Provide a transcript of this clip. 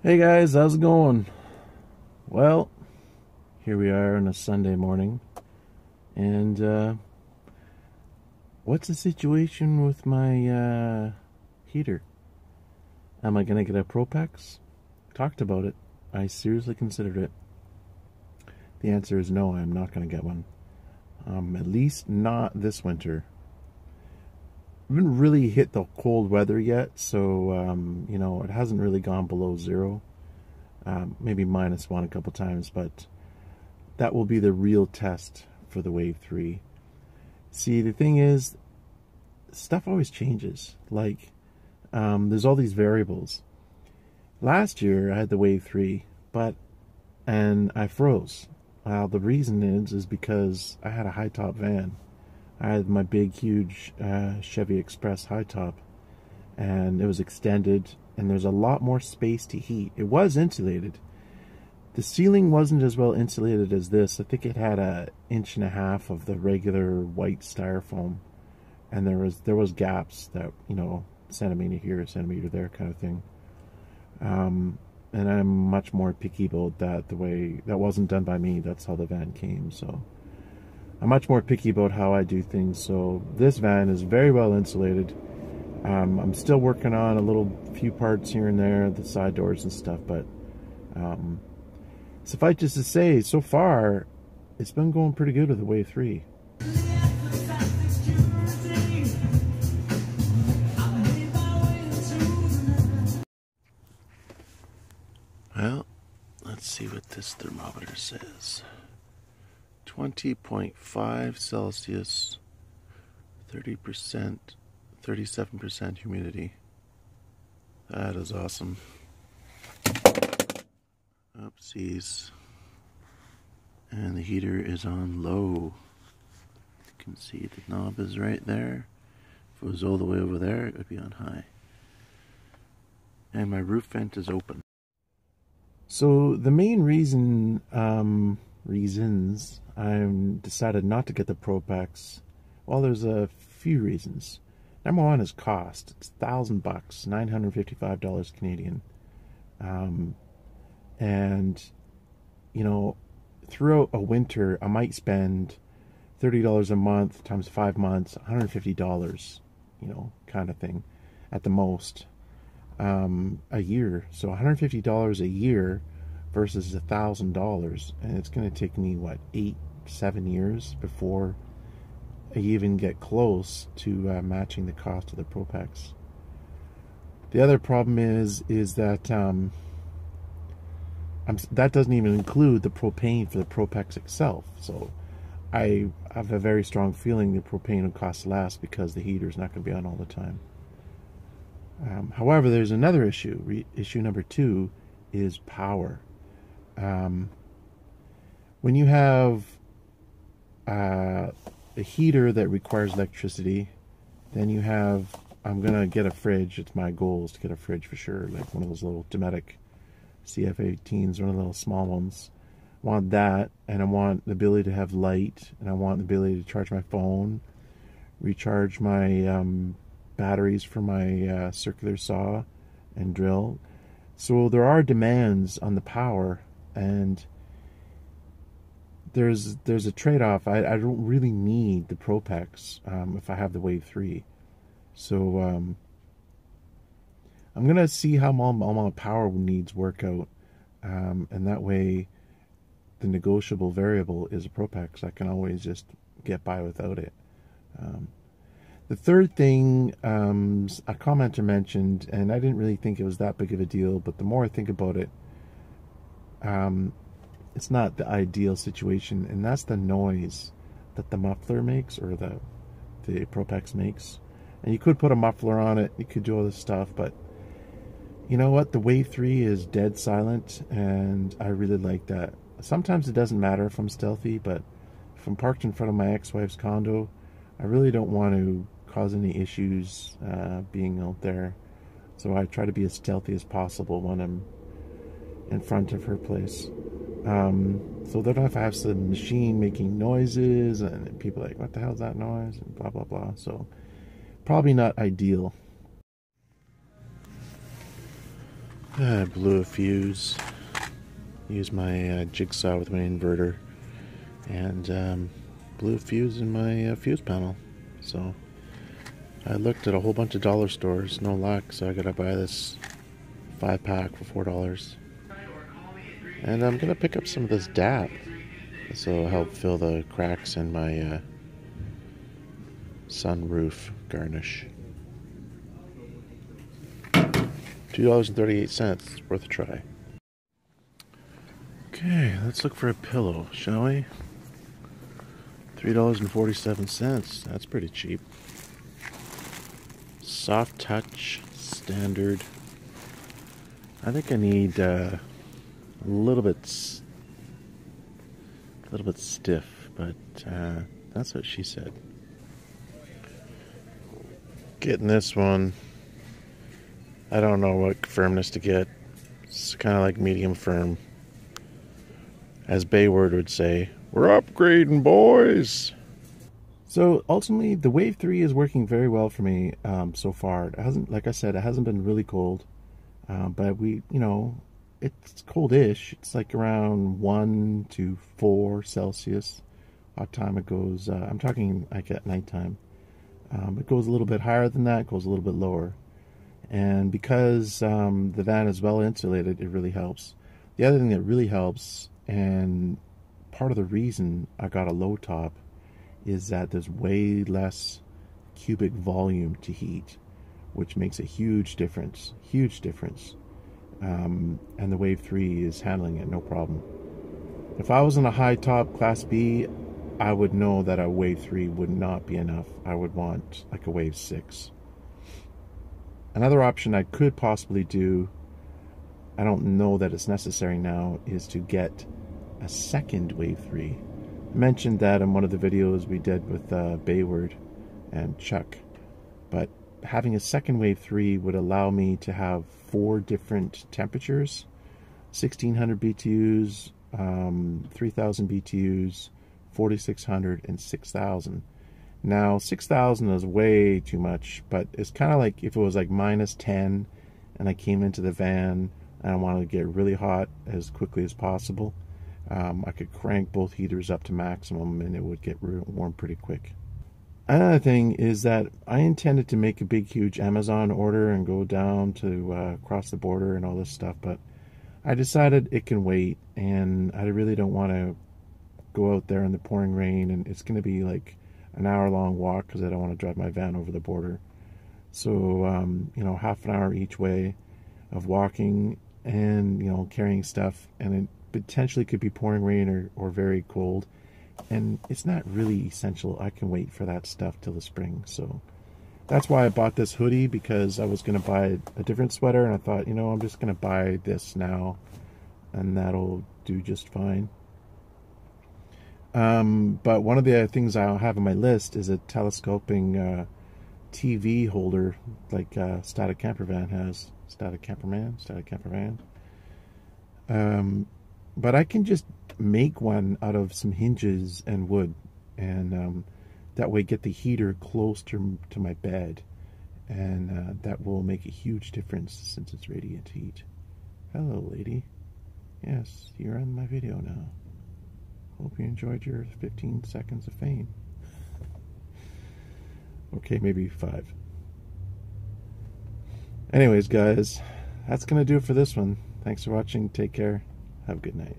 Hey guys, how's it going? Well, here we are on a Sunday morning, and what's the situation with my heater? Am I gonna get a Propex? Talked about it. I seriously considered it. The answer is no, I'm not gonna get one. At least not this winter. I haven't really hit the cold weather yet, so it hasn't really gone below zero. Maybe -1 a couple times, but that will be the real test for the Wave 3. See, the thing is, stuff always changes. Like, there's all these variables. Last year, I had the Wave 3, and I froze. Well, the reason is because I had a high-top van. I had my big, huge Chevy Express high-top, and it was extended, and there's a lot more space to heat. It was insulated. The ceiling wasn't as well insulated as this. I think it had 1.5 inches of the regular white styrofoam, and there was gaps that, centimeter here, centimeter there kind of thing. And I'm much more picky about that. The way that wasn't done by me. That's how the van came. So I'm much more picky about how I do things. So this van is very well insulated. I'm still working on a few parts here and there, the side doors and stuff, but suffice just to say, so far, it's been going pretty good with the Wave 3. Well, let's see what this thermometer says. 20.5 Celsius, 30%, 37% humidity. That is awesome. Oopsies. And the heater is on low. You can see the knob is right there. If it was all the way over there, it would be on high. And my roof vent is open. So the main reasons I decided not to get the Propex, well, there's a few reasons. Number one is cost. It's $1,000, $955 Canadian. And throughout a winter, I might spend $30 a month times 5 months, $150, kind of thing, at the most, a year. So $150 a year versus $1,000, and it's going to take me 8-7 years before I even get close to matching the cost of the Propex. The other problem is that that doesn't even include the propane for the Propex itself. So I have a very strong feeling the propane will cost less because the heater is not going to be on all the time. However, there's another issue. Issue number 2 is power. When you have a heater that requires electricity, then you have, I'm going to get a fridge. It's my goal is to get a fridge for sure, like one of those little Dometic CF18s, one of the little small ones. I want that, and I want the ability to have light, and I want the ability to charge my phone, recharge my batteries for my circular saw and drill. So there are demands on the power, and there's a trade-off. I don't really need the Propex if I have the Wave 3. So I'm going to see how all my power needs work out. And that way, the negotiable variable is a Propex. I can always just get by without it. The third thing a commenter mentioned, and I didn't really think it was that big of a deal, but the more I think about it, it's not the ideal situation, and that's the noise that the muffler makes, or the Propex makes. And you could put a muffler on it, you could do all this stuff, but you know what? The Wave 3 is dead silent, and I really like that. Sometimes it doesn't matter if I'm stealthy, but if I'm parked in front of my ex-wife's condo, I really don't want to cause any issues being out there. So I try to be as stealthy as possible when I'm in front of her place. So that if I have some machine making noises, and people are like, what the hell is that noise? And blah, blah, blah. So probably not ideal. I blew a fuse. Used my jigsaw with my inverter, and blew a fuse in my fuse panel. So I looked at a whole bunch of dollar stores, no luck, so I gotta buy this 5-pack for $4. And I'm gonna pick up some of this DAP. This will help fill the cracks in my sunroof garnish. $2.38, worth a try. Okay, let's look for a pillow, shall we? $3.47, that's pretty cheap. Soft touch, standard. I think I need a little bit stiff, but that's what she said. Getting this one, I don't know what firmness to get. It's kind of like medium firm. As Bayward would say, we're upgrading, boys. So ultimately, the Wave 3 is working very well for me so far. It hasn't, like I said, it hasn't been really cold, but it's cold-ish. It's like around 1 to 4 Celsius. What time it goes? I'm talking like at nighttime. It goes a little bit higher than that. It goes a little bit lower, and because the van is well insulated, it really helps. The other thing that really helps, and part of the reason I got a low top, is that there's way less cubic volume to heat, which makes a huge difference. And the Wave 3 is handling it no problem. If I was in a high top Class B, I would know that a Wave 3 would not be enough. I would want like a Wave 6. Another option I could possibly do, I don't know that it's necessary now, is to get a second Wave 3. I mentioned that in one of the videos we did with Bayward and Chuck, but having a second Wave 3 would allow me to have 4 different temperatures: 1600 BTUs, 3000 BTUs, 4600, and 6000. Now 6000 is way too much, but it's kind of like if it was like -10 and I came into the van and I wanted to get really hot as quickly as possible, I could crank both heaters up to maximum and it would get warm pretty quick. Another thing is that I intended to make a big huge Amazon order and go down to cross the border and all this stuff, but I decided it can wait, and I really don't want to go out there in the pouring rain, and it's going to be like an hour-long walk because I don't want to drive my van over the border. So half an hour each way of walking and carrying stuff, and it potentially could be pouring rain or very cold, and it's not really essential. I can wait for that stuff till the spring. So that's why I bought this hoodie, because I was going to buy a different sweater, and I thought, I'm just going to buy this now and that'll do just fine. But one of the things I have on my list is a telescoping TV holder, like Static Camper Van has. Static Camper Van. But I can just make one out of some hinges and wood, and that way get the heater close to my bed, and that will make a huge difference since it's radiant heat. Hello, lady. Yes, you're on my video now. Hope you enjoyed your 15 seconds of fame. Okay, maybe 5. Anyways, guys, that's going to do it for this one. Thanks for watching. Take care. Have a good night.